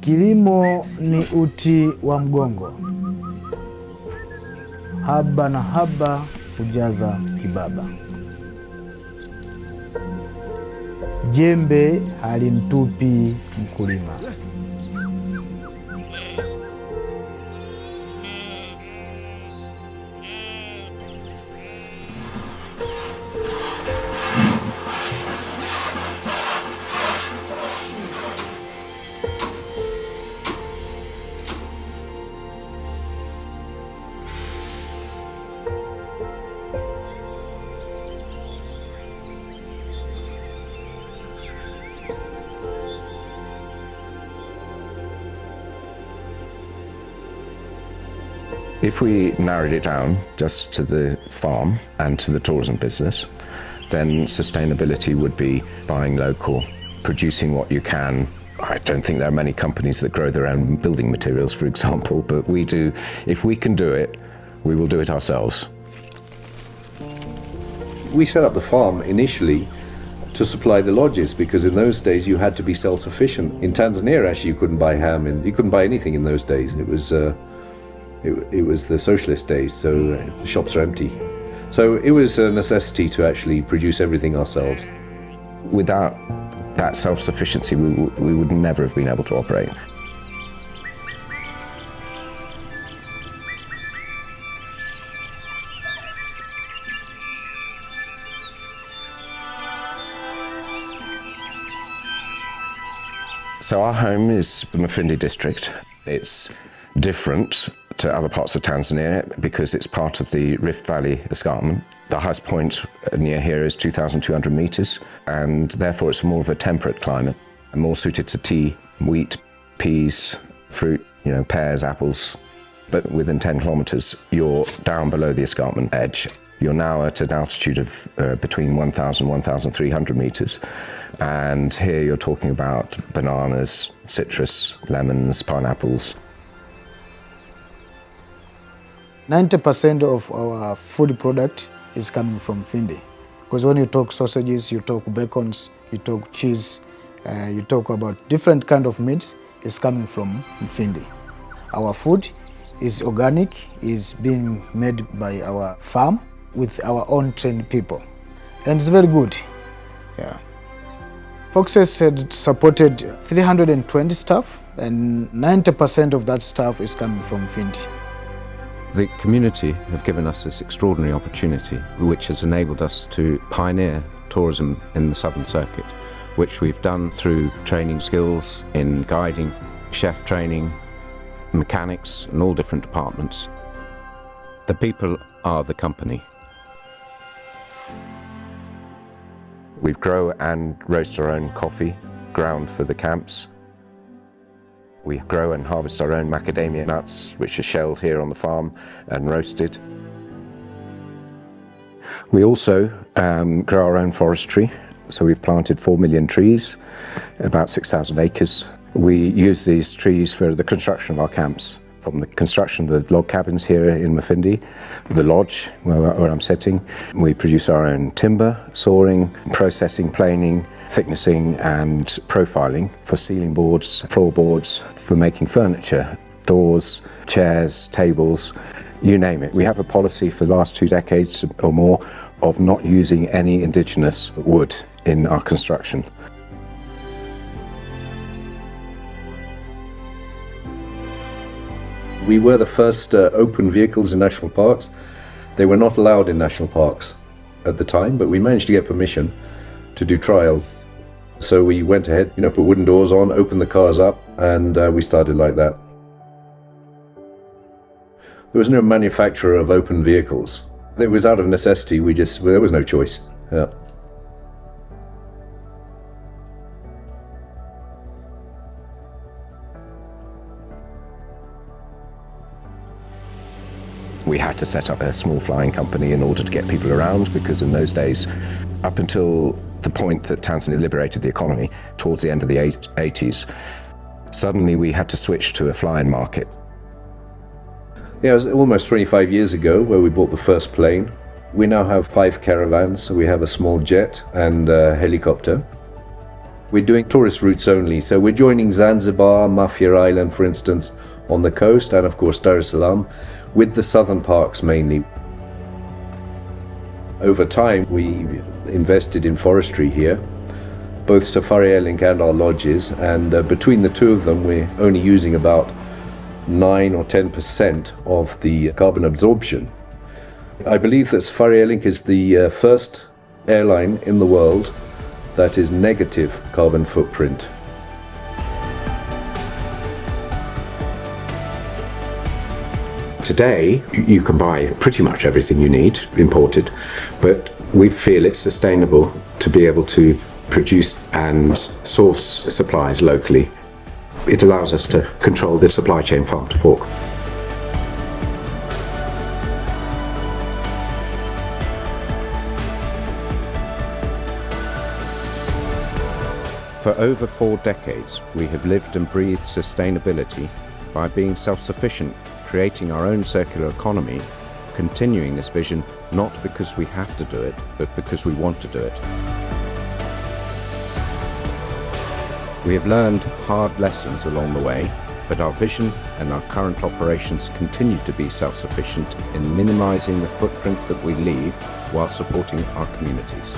Kilimo ni uti wa mgongo. Haba na haba hujaza kibaba. Jembe halimtupi mkulima. If we narrowed it down just to the farm and to the tourism business, then sustainability would be buying local, producing what you can. I don't think there are many companies that grow their own building materials, for example, but we do. If we can do it, we will do it ourselves. We set up the farm initially to supply the lodges, because in those days you had to be self-sufficient. In Tanzania, actually, you couldn't buy ham, and you couldn't buy anything in those days. It was the socialist days, so the shops are empty. So it was a necessity to actually produce everything ourselves. Without that self-sufficiency, we would never have been able to operate. So our home is the Mufindi district. It's different to other parts of Tanzania because it's part of the Rift Valley escarpment. The highest point near here is 2,200 meters, and therefore it's more of a temperate climate, and more suited to tea, wheat, peas, fruit, pears, apples. But within 10 kilometers, you're down below the escarpment edge. You're now at an altitude of between 1,000 and 1,300 meters. And here you're talking about bananas, citrus, lemons, pineapples. 90% of our food product is coming from Mufindi. Because when you talk sausages, you talk bacons, you talk cheese, you talk about different kind of meats, is coming from Mufindi. Our food is organic, is being made by our farm with our own trained people. And it's very good. Yeah. Foxes had supported 320 staff, and 90% of that staff is coming from Mufindi. The community have given us this extraordinary opportunity, which has enabled us to pioneer tourism in the Southern Circuit, which we've done through training skills in guiding, chef training, mechanics, and all different departments. The people are the company. We grow and roast our own coffee, ground for the camps. We grow and harvest our own macadamia nuts, which are shelled here on the farm and roasted. We also grow our own forestry. So we've planted 4 million trees, about 6,000 acres. We use these trees for the construction of our camps. From the construction of the log cabins here in Mufindi, the lodge where I'm sitting, we produce our own timber, sawing, processing, planing, thicknessing and profiling for ceiling boards, floorboards, for making furniture, doors, chairs, tables, you name it. We have a policy for the last 2 decades or more of not using any indigenous wood in our construction. We were the first open vehicles in national parks. They were not allowed in national parks at the time, but we managed to get permission to do trial. So we went ahead, put wooden doors on, opened the cars up, and we started like that. There was no manufacturer of open vehicles. It was out of necessity. There was no choice. Yeah. We had to set up a small flying company in order to get people around, because in those days, up until the point that Tanzania liberated the economy towards the end of the 80s, suddenly we had to switch to a flying market. Yeah, it was almost 25 years ago where we bought the first plane. We now have 5 caravans, so we have a small jet and a helicopter. We're doing tourist routes only, so we're joining Zanzibar, Mafia Island, for instance, on the coast, and of course Dar es Salaam, with the southern parks mainly. Over time, we invested in forestry here, both Safari Airlink and our lodges, and between the two of them, we're only using about 9 or 10% of the carbon absorption. I believe that Safari Airlink is the first airline in the world that is negative carbon footprint. Today, you can buy pretty much everything you need imported, but we feel it's sustainable to be able to produce and source supplies locally. It allows us to control the supply chain farm to fork. For over 4 decades, we have lived and breathed sustainability by being self-sufficient, creating our own circular economy, continuing this vision not because we have to do it, but because we want to do it. We have learned hard lessons along the way, but our vision and our current operations continue to be self-sufficient in minimizing the footprint that we leave while supporting our communities.